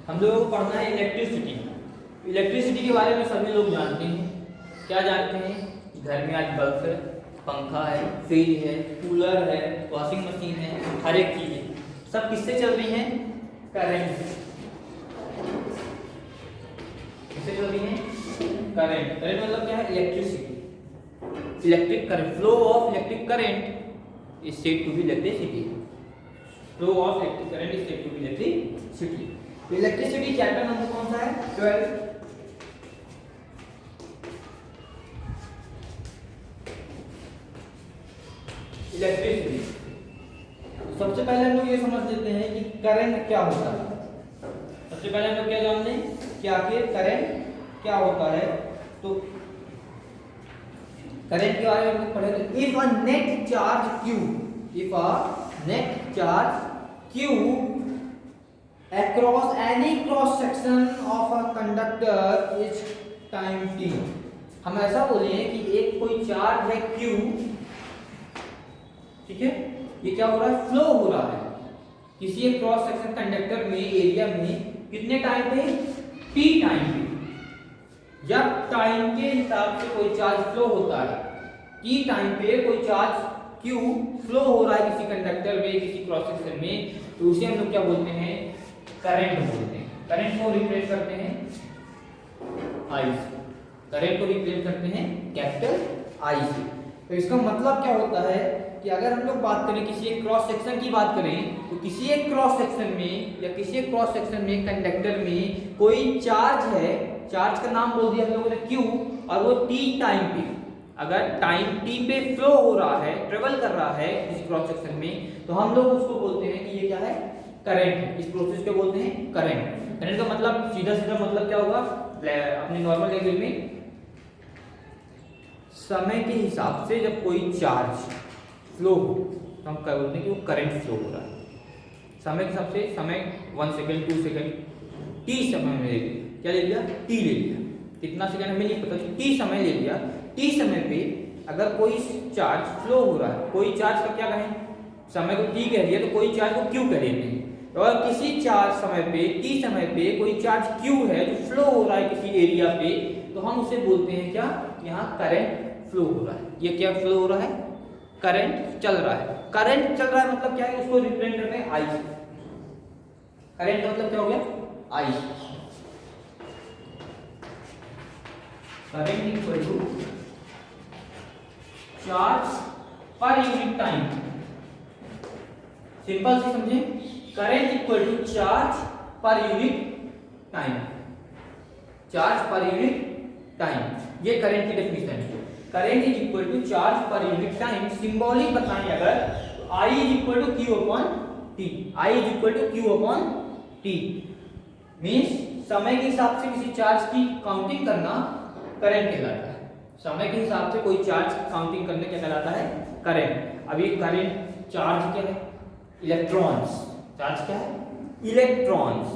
हम लोगों को पढ़ना है इलेक्ट्रिसिटी। इलेक्ट्रिसिटी के बारे में सभी लोग जानते हैं। क्या जानते हैं? घर में आज बल्ब है, पंखा है, फ्रिज है, कूलर है, वॉशिंग मशीन है, हर एक चीज है, सब किससे चल रही हैं? करंट से। किससे चल रही हैं? करंट। करंट मतलब क्या है? Electricity. Electric current, flow of electric current is said to be electricity. Flow of electric current is said to be electricity. तो इलेक्ट्रिसिटी चैप्टर नंबर कौन सा है? 12। इलेक्ट्रिसिटी। सबसे पहले हम लोग ये समझ लेते हैं कि करंट क्या होता है। सबसे पहले हम लोग क्या जानते हैं? क्या कि करंट क्या होता है। तो करंट के बारे में हम लोग पढ़े थे। If a net charge Q, if a net charge Q across any cross section of a conductor is time t। हम ऐसा बोले कि एक कोई चार्ज है Q, ठीक है, ये क्या हो रहा है? फ्लो हो रहा है किसी एक क्रॉस सेक्शन कंडक्टर में, एरिया में, कितने टाइम पे? t टाइम पे। जब टाइम के हिसाब से कोई चार्ज फ्लो होता है, t टाइम पे कोई चार्ज Q फ्लो हो रहा है किसी कंडक्टर में, किसी क्रॉस सेक्शन में, तो उसे हम लोग क्या बोलते हैं? करंट बोलते हैं। करंट को रिप्रेजेंट करते हैं I से। करंट को रिप्रेजेंट करते हैं कैपिटल I से। तो इसका मतलब क्या होता है कि अगर हम लोग बात करें किसी एक क्रॉस सेक्शन की बात करें, तो किसी एक क्रॉस सेक्शन में या किसी एक क्रॉस सेक्शन में कंडक्टर में कोई चार्ज है, चार्ज का नाम बोल दिया हम लोगों ने Q, और वो t टाइम पे, अगर टाइम t पे फ्लो हो रहा है, ट्रेवल कर रहा है किसी क्रॉस सेक्शन में, तो हम लोग उसको बोलते हैं कि ये क्या है? करंट है। इस प्रोसेस को बोलते हैं करंट। करंट का मतलब सीधा सीधा मतलब क्या होगा अपने नॉर्मल लैंग्वेज में? समय के हिसाब से जब कोई चार्ज फ्लो हो तो हम क्या बोलते हैं कि वो करंट फ्लो हो रहा है। समय के हिसाब से, समय 1 सेकंड 2 सेकंड t समय में क्या ले लिया? t ले लिया। कितना सेकंड हमें नहीं पता, t समय ले लिया। t समय पे अगर कोई चार्ज फ्लो हो रहा है, कोई चार्ज का क्या कहें? समय को t कह दिया तो कोई चार्ज को q कह देते हैं। और किसी चार्ज समय पे, t समय पे कोई चार्ज q है जो फ्लो हो रहा है किसी एरिया पे, तो हम उसे बोलते हैं क्या? यहाँ करंट फ्लो हो रहा है। ये क्या फ्लो हो रहा है? करंट चल रहा है। करंट चल रहा है मतलब क्या है? उसको रिप्रेजेंट करते हैं I से। करंट का मतलब क्या हो गया? I। Current equal to charge per unit time. Simple से समझे, current equal to charge per unit time. Charge per unit time, ये करंट की डेफिनेशन है। Current is equal to charge per unit time. Symbolic बताएं अगर, तो I is equal to Q upon T। I is equal to Q upon T means समय के हिसाब से किसी चार्ज की काउंटिंग करना करंट कहलाता है। समय के हिसाब से कोई चार्ज की काउंटिंग करने क्या कहलाता है? करंट। अब ये करंट चार्ज क्या है? इलेक्ट्रॉन्स। चार्ज क्या है? इलेक्ट्रॉन्स।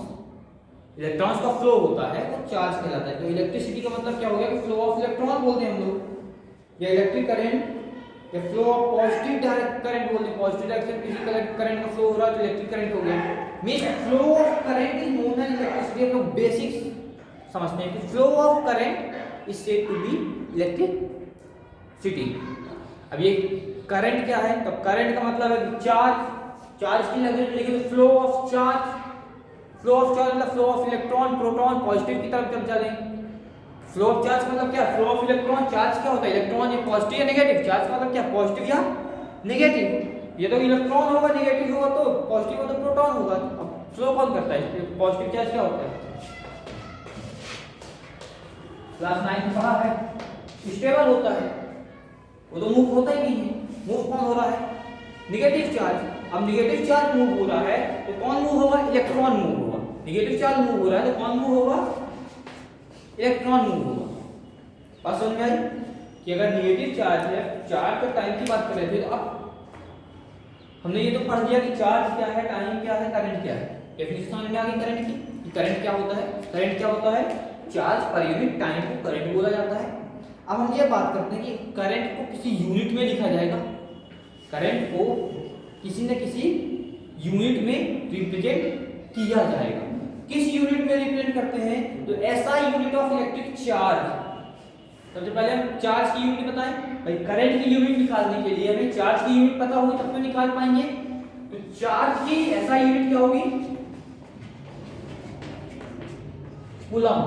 इलेक्ट्रॉन्स का फ्लो होता है वो चार्ज कहलाता है। तो इलेक्ट्रिसिटी का मतलब क्या हो गया? कि फ्लो ऑफ इलेक्ट्रॉन बोलते हैं हम लोग, या इलेक्ट्रिक करंट, या flow of positive direct current बोलते हैं। पॉजिटिव डायरेक्शन किसी करंट का फ्लो हो रहा है तो इलेक्ट्रिक करंट हो गया। Means flow of current is known as electricity. हम लोग बेसिक्स समझते हैं कि flow of current is said to be electricity. अब ये करंट क्या है? तो करंट का मतलब है चार्ज। चार्ज की लैंग्वेज में लिखे तो flow of charge. Flow of charge मतलब flow of electron, proton positive की तरफ जब चलें। फ्लो ऑफ चार्ज का मतलब क्या? Flow of electron. चार्ज क्या होता है? इलेक्ट्रॉन। ये पॉजिटिव या नेगेटिव? चार्ज का मतलब क्या? पॉजिटिव या नेगेटिव। ये तो इलेक्ट्रॉन होगा, नेगेटिव होगा तो पॉजिटिव होगा तो प्रोटॉन होगा। अब फ्लो कौन करता है? पॉजिटिव चार्ज क्या होता है? क्लास 9 में पढ़ा है, स्टेबल होता है, वो तो मूव होता ही नहीं है। मूव कौन हो रहा है? Negative charge. अब नेगेटिव चार्ज मूव हो रहा है तो कौन मूव होगा? इलेक्ट्रॉन मूव होगा। नेगेटिव चार्ज मूव हो रहा है तो कौन मूव होगा? इलेक्ट्रॉन मूव होगा। बात समझ में आई कि अगर नेगेटिव चार्ज है, चार्ज का टाइम की बात कर रहे थे, तो अब हमने ये तो पढ़ लिया कि चार्ज क्या है, टाइम क्या है, करंट क्या है। डेफिनेशन समझ में आ गई करंट की। करंट क्या होता है? करंट क्या होता है? चार्ज पर यूनिट टाइम को करंट बोला जाता है। अब हम ये बात करते हैं कि करंट को किसी यूनिट में लिखा जाएगा। करंट को किसी न किसी यूनिट में रिप्रेजेंट किया जाएगा। किस यूनिट में रिप्रेजेंट करते हैं? तो SI unit of electric charge. सबसे पहले हम चार्ज की यूनिट बताएं भाई। करंट की यूनिट निकालने के लिए हमें चार्ज की यूनिट पता होगी तब तो निकाल पाएंगे। तो चार्ज की SI यूनिट क्या होगी? कूलम।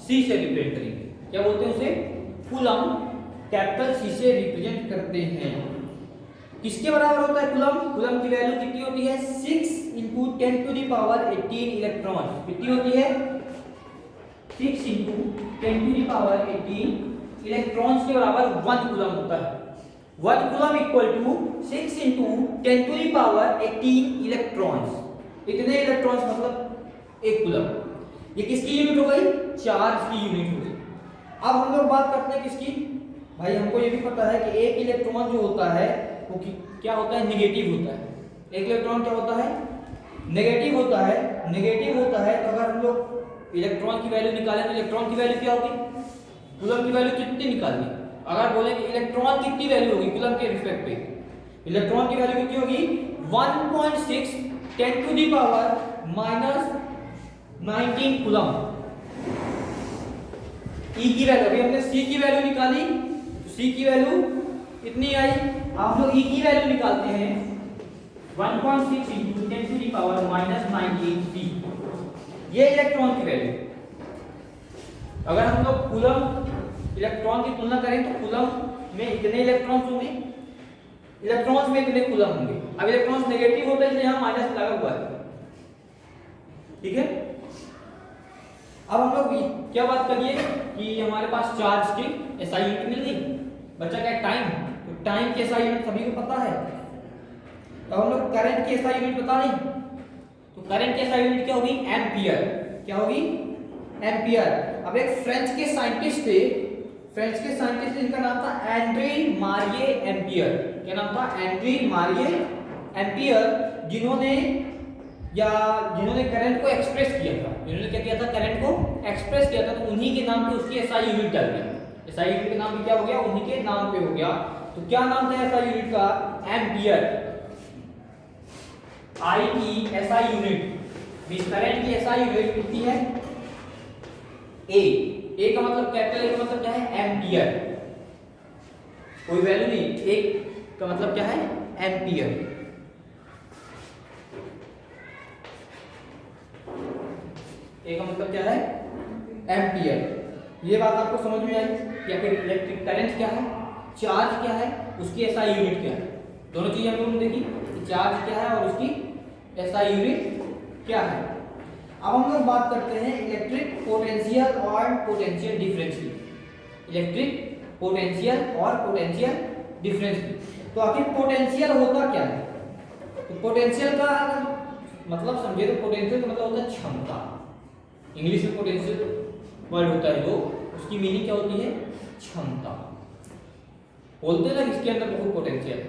C से रिप्रेजेंट करेंगे, क्या बोलते हैं उसे? कूलम। कैपिटल C से रिप्रेजेंट करते हैं। किसके बराबर होता है कूलम? कूलम की वैल्यू कितनी होती है? 6 × 10⁻18 इलेक्ट्रॉन। कितनी होती है? 6 × 10⁻18 इलेक्ट्रॉन्स के बराबर 1 कूलम होता है। 1 कूलम इक्वल टू 6 × 10⁻18 इलेक्ट्रॉन्स। इतने इलेक्ट्रॉन्स मतलब 1 कूलम। ये किसकी यूनिट हो गई? चार्ज की यूनिट हो गई। अब हम लोग बात करते हैं किसकी? भाई हमको ये भी पता है कि एक इलेक्ट्रॉन जो होता है वो क्या होता है? नेगेटिव होता है। एक इलेक्ट्रॉन क्या होता है? नेगेटिव होता है। नेगेटिव होता है तो अगर हम लोग इलेक्ट्रॉन की वैल्यू निकालें तो इलेक्ट्रॉन की वैल्यू क्या होगी? कूलम की वैल्यू कितनी निकालनी? अगर बोले कि इलेक्ट्रॉन कितनी वैल्यू होगी कूलम के रिस्पेक्ट पे, इलेक्ट्रॉन की वैल्यू कितनी होगी? 1.6 10⁻⁻19 कूलम। E की वैल्यू, अभी हमने C की वैल्यू निकाली तो C की वैल्यू इतनी आई। अब हम लोग E की वैल्यू निकालते हैं 1.6 × 10⁻⁻19 ये इलेक्ट्रॉन की वैल्यू। अगर हम लोग कूलम इलेक्ट्रॉन की तुलना करें तो कूलम में इतने इलेक्ट्रॉन्स होंगे, इलेक्ट्रॉन्स में इतने कूलम होंगे। अब इलेक्ट्रॉन्स नेगेटिव होता है इसलिए यहां माइनस लगा हुआ है, ठीक है। अब हम लोग क्या बात करिए कि हमारे पास चार्ज की SI यूनिट मिल गई, बचा क्या? टाइम। तो टाइम की SI यूनिट सभी को पता है। तो हम लोग करंट की SI यूनिट बता नहीं, तो करंट की SI यूनिट क्या होगी? एम्पियर। क्या होगी? एम्पियर। अब एक फ्रेंच के साइंटिस्ट थे, जिनका नाम था एंड्रे मारिये एम्पियर। क्या नाम था? एंड्रे मारिये एम्पियर, जिन्होंने करंट को एक्सप्रेस किया था। जिन्होंने क्या किया था? करंट को एक्सप्रेस किया था। तो उन्हीं के नाम पे उसकी SI यूनिट डाल दी। SI यूनिट के नाम पे क्या हो गया? उन्हीं के नाम पे हो गया। तो क्या नाम था SI यूनिट का? एम्पियर। I की SI यूनिट, इस करंट की SI यूनिट कितनी है? A का मतलब कैपिटल A का मतलब क्या है? एम्पियर। कोई वैल्यू नहीं, A का मतलब क्या है? एम्पियर। A का मतलब क्या है? एम्पियर। ये बात आपको समझ में आई कि आखिर इलेक्ट्रिक करंट क्या है, चार्ज क्या है, उसकी SI यूनिट क्या है। दोनों चीजें हम लोगों ने देखी, चार्ज क्या है और उसकी SI यूनिट क्या है। अब हम लोग बात करते हैं इलेक्ट्रिक पोटेंशियल और पोटेंशियल डिफरेंस की। इलेक्ट्रिक पोटेंशियल और पोटेंशियल डिफरेंस की। तो आखिर पोटेंशियल होता क्या है? तो पोटेंशियल का मतलब समझे तो पोटेंशियल का मतलब होता है क्षमता। इंग्लिश में पोटेंशियल वर्ड होता है जो, उसकी मीनिंग क्या होती है? क्षमता। बोलते हैं ना इसके अंदर बहुत पोटेंशियल है,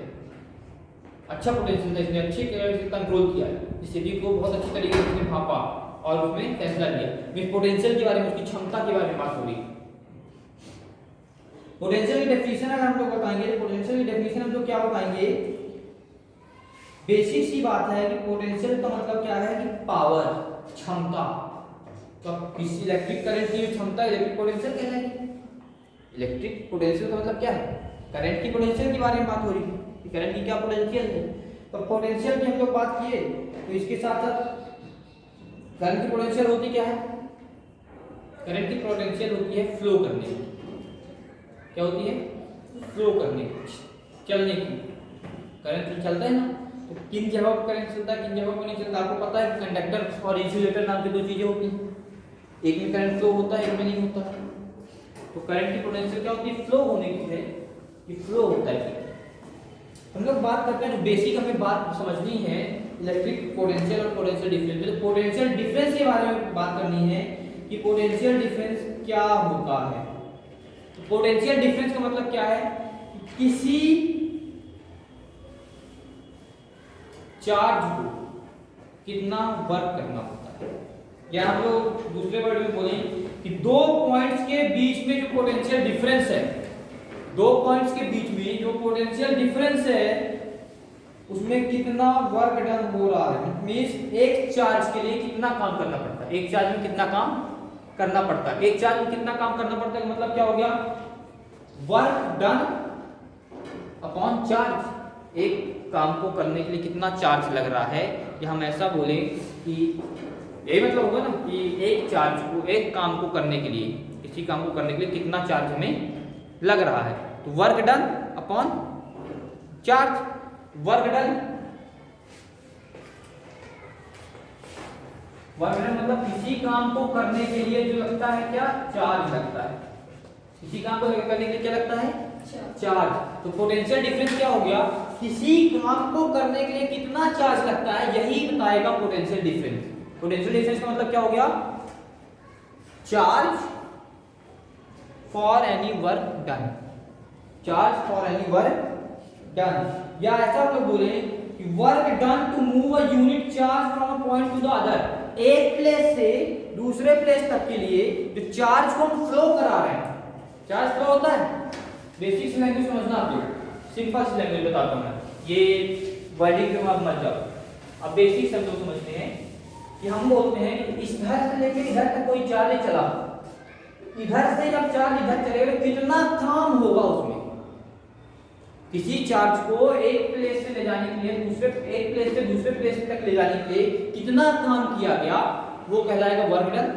अच्छा पोटेंशियल था, इसने अच्छे तरह से कंट्रोल किया, स्थिति को बहुत अच्छी तरीके से इसने भापा और उसमें फैसला लिया। मींस पोटेंशियल के बारे में, उसकी क्षमता के बारे में बात हो रही। पोटेंशियल की डेफिनेशन अगर हम लोग बताएंगे, पोटेंशियल की डेफिनेशन हम लोग क्या बताएंगे? बेसिक सी बात है कि पोटेंशियल का मतलब क्या है कि पावर, क्षमता। तो किसी इलेक्ट्रिक करंट की क्षमता इलेक्ट्रिक पोटेंशियल कहलाएगी। इलेक्ट्रिक पोटेंशियल का मतलब क्या है? करंट की पोटेंशियल के बारे में बात हो रही है कि करंट की क्या पोटेंशियल है। तो पोटेंशियल की हम लोग बात किए तो इसके साथ साथ करंट की पोटेंशियल होती क्या है? करंट की पोटेंशियल होती है फ्लो करने की। क्या होती है? फ्लो करने की, चलने की। करंट चलता है ना, तो किन जगहों पर करंट चलता है, किन जगहों पर नहीं चलता। आपको पता है कंडक्टर और इंसुलेटर नाम की दो चीजें होती हैं, एक में करंट फ्लो होता है, एक में नहीं होता। तो करंट की पोटेंशियल क्या होती है? फ्लो होने की है, कि फ्लो होता है। हम लोग बात करते हैं, जो बेसिक हमें बात समझनी है इलेक्ट्रिक पोटेंशियल और पोटेंशियल डिफरेंस। तो पोटेंशियल डिफरेंस के बारे में बात करनी है कि पोटेंशियल डिफरेंस क्या होता है। तो पोटेंशियल डिफरेंस का मतलब क्या है? किसी चार्ज को कितना वर्क करना होता है, या हम लोग दूसरे वर्ड में बोलें कि दो पॉइंट्स के बीच में जो पोटेंशियल डिफरेंस है, दो पॉइंट्स के बीच में जो पोटेंशियल डिफरेंस है उसमें कितना वर्क डन हो रहा है, मीन्स एक चार्ज के लिए कितना काम करना पड़ता है, एक चार्ज में कितना काम करना पड़ता है, एक चार्ज में कितना काम करना पड़ता है, मतलब क्या हो गया, वर्क डन अपॉन चार्ज। एक काम को करने के लिए कितना चार्ज लग रहा है, या हम ऐसा बोले कि यही मतलब होगा ना कि एक चार्ज को, एक काम को करने के लिए, किसी काम को करने के लिए कितना चार्ज हमें लग रहा है, तो work done upon charge. Work done मतलब किसी काम को करने के लिए जो लगता है क्या, चार्ज लगता है। किसी काम को करने के लिए क्या लगता है, चार्ज। तो पोटेंशियल डिफरेंस क्या हो गया, किसी काम को करने के लिए कितना चार्ज लगता है, यही बताएगा पोटेंशियल डिफरेंस। पोटेंशियल डिफरेंस का मतलब क्या हो गया, charge for any work done, charge for any work done. या ऐसा हम लोग बोले कि work done to move a unit charge from a point to the other. एक प्लेस से दूसरे प्लेस तक के लिए जो चार्ज को हम फ्लो करा रहे हैं, चार्ज फ्लो होता है, बेसिक लैंग्वेज समझना आप लोग, सिंपल सी लैंग्वेज बताता हूं मैं, ये वर्डिंग में आप मत जाओ। अब बेसिक सब लोग समझते हैं कि हम बोलते हैं कि इस घर से लेकर इधर तक कोई चार्ज चला, इधर से जब चार्ज इधर चलेगा तो कितना काम होगा उसमें। किसी चार्ज को एक प्लेस से ले जाने के लिए दूसरे, एक प्लेस से दूसरे प्लेस तक ले जाने के लिए कितना काम किया गया, वो कहलाएगा वर्क डन।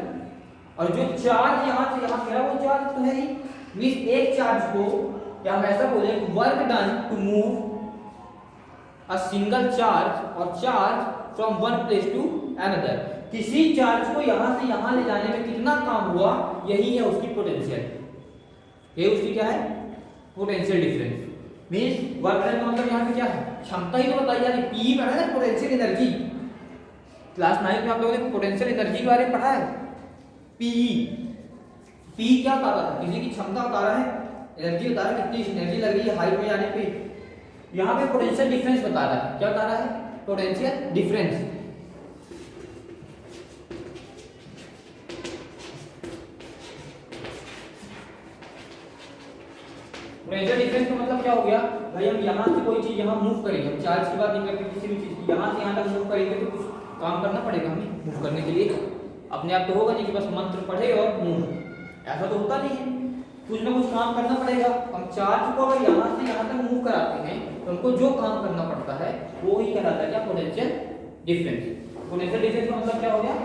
और जो चार्ज यहाँ से यहाँ गया वो चार्ज तो है ही, मींस एक चार्ज को, या हम ऐसा बोले work done to move a single charge और charge from one place to another. किसी चार्ज को यहाँ से यहाँ ले जाने में कितना काम हुआ, यही है उसकी पोटेंशियल, ये उसकी क्या है, potential difference. Means work done का मतलब यहाँ पे क्या है, क्षमता ही तो बताई जा रही, पी पढ़ा है ना, पोटेंशियल एनर्जी। क्लास 9 में आप लोगों ने पोटेंशियल एनर्जी के बारे में पढ़ा है, पी। पी क्या बता रहा था, किसी की क्षमता बता रहा है, एनर्जी बता रहा है, कितनी एनर्जी लग रही है हाइट में जाने पे। यहाँ पे पोटेंशियल डिफरेंस बता रहा है, क्या बता रहा है, पोटेंशियल डिफरेंस। पोटेंशियल डिफरेंस का मतलब क्या हो गया भाई, हम यहाँ से कोई चीज यहाँ मूव करेंगे, हम चार्ज की बात नहीं करते, किसी भी चीज की यहाँ से यहाँ तक मूव करेंगे तो कुछ काम करना पड़ेगा हमें मूव करने के लिए। अपने आप तो होगा नहीं कि बस मंत्र पढ़े और मूव, ऐसा तो होता नहीं है, कुछ ना कुछ काम करना पड़ेगा। हम चार्ज को अगर यहाँ से यहाँ तक मूव कराते हैं तो हमको जो काम करना पड़ता है वो ही कहलाता है क्या, पोटेंशियल डिफरेंस। पोटेंशियल डिफरेंस का मतलब क्या हो गया,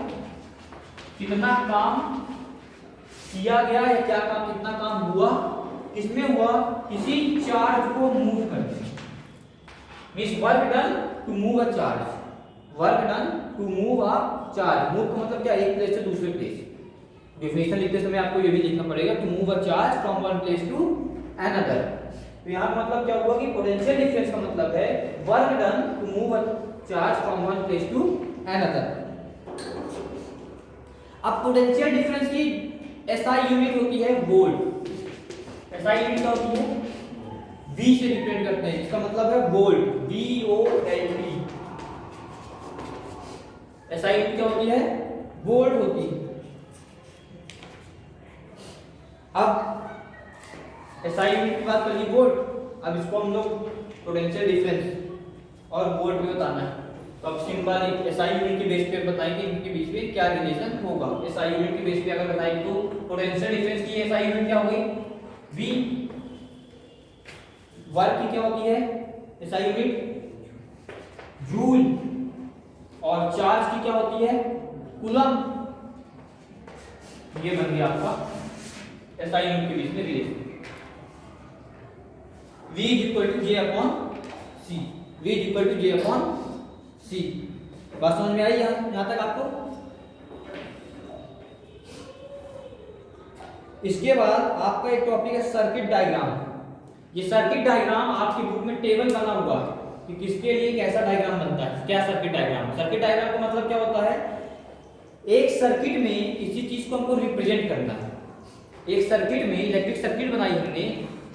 कितना काम किया गया या क्या काम, कितना काम हुआ, किसमें हुआ, किसी चार्ज को मूव करके। Means work done to move a charge, work done to move a charge. Move का मतलब क्या, एक प्लेस से दूसरे प्लेस। डेफिनेशन लिखते समय आपको ये भी लिखना पड़ेगा, to move a charge from one place to another. तो यहाँ मतलब क्या हुआ कि पोटेंशियल डिफरेंस का मतलब है work done to move a charge from one place to another. अब पोटेंशियल डिफरेंस की एसआई यूनिट होती है वोल्ट। एसआई यूनिट क्या होती है, वी से रिप्रेजेंट करते हैं, इसका मतलब है वोल्ट, VOLT। एसआई यूनिट क्या होती है, वोल्ट होती है। अब एसआई यूनिट की बात कर ली वोल्ट, अब इसको हम लोग पोटेंशियल डिफरेंस और वोल्ट में बताना है। तो अब सिंपल एसआई यूनिट के बेस पे बताएंगे इनके बीच में क्या रिलेशन होगा। एसआई यूनिट के बेस पे अगर बताएंगे तो पोटेंशियल डिफरेंस की एसआई यूनिट क्या होगी, V। वर्क की क्या होती है एसआई यूनिट, जूल। और चार्ज की क्या होती है, कूलम। ये बन गया आपका एसआई यूनिट के बीच में relation. V = J/C, V = J/C। बात समझ में आई यहां तक आपको। इसके बाद आपका एक टॉपिक है सर्किट डायग्राम। ये सर्किट डायग्राम आपकी बुक में टेबल बना हुआ है कि किसके लिए कैसा डायग्राम बनता है, क्या सर्किट डायग्राम। सर्किट डायग्राम का मतलब क्या होता है, एक सर्किट में किसी चीज को हमको रिप्रेजेंट करना है। एक सर्किट में इलेक्ट्रिक सर्किट बनाई हमने,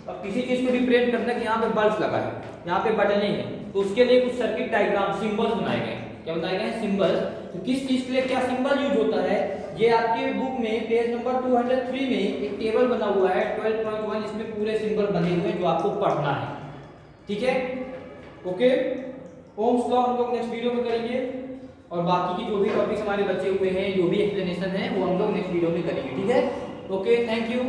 अब किसी चीज को रिप्रेजेंट करना है कि यहाँ पे बल्ब लगा है, यहाँ पे बटन है, तो उसके लिए कुछ सर्किट डायग्राम सिंबल्स बनाए गए। क्या बनाए गए, सिंबल्स। तो किस चीज के लिए क्या सिंबल यूज होता है, ये आपके बुक में पेज नंबर 203 में एक टेबल बना हुआ है 12.1, इसमें पूरे सिंबल बने हुए हैं जो आपको पढ़ना है। ठीक है, ओके। ओम्स लॉ हम लोग नेक्स्ट वीडियो में करेंगे और बाकी की जो भी टॉपिक्स हमारे बचे हुए हैं, जो भी एक्सप्लेनेशन है, वो हम लोग नेक्स्ट वीडियो में करेंगे। ठीक है, ओके, थैंक यू।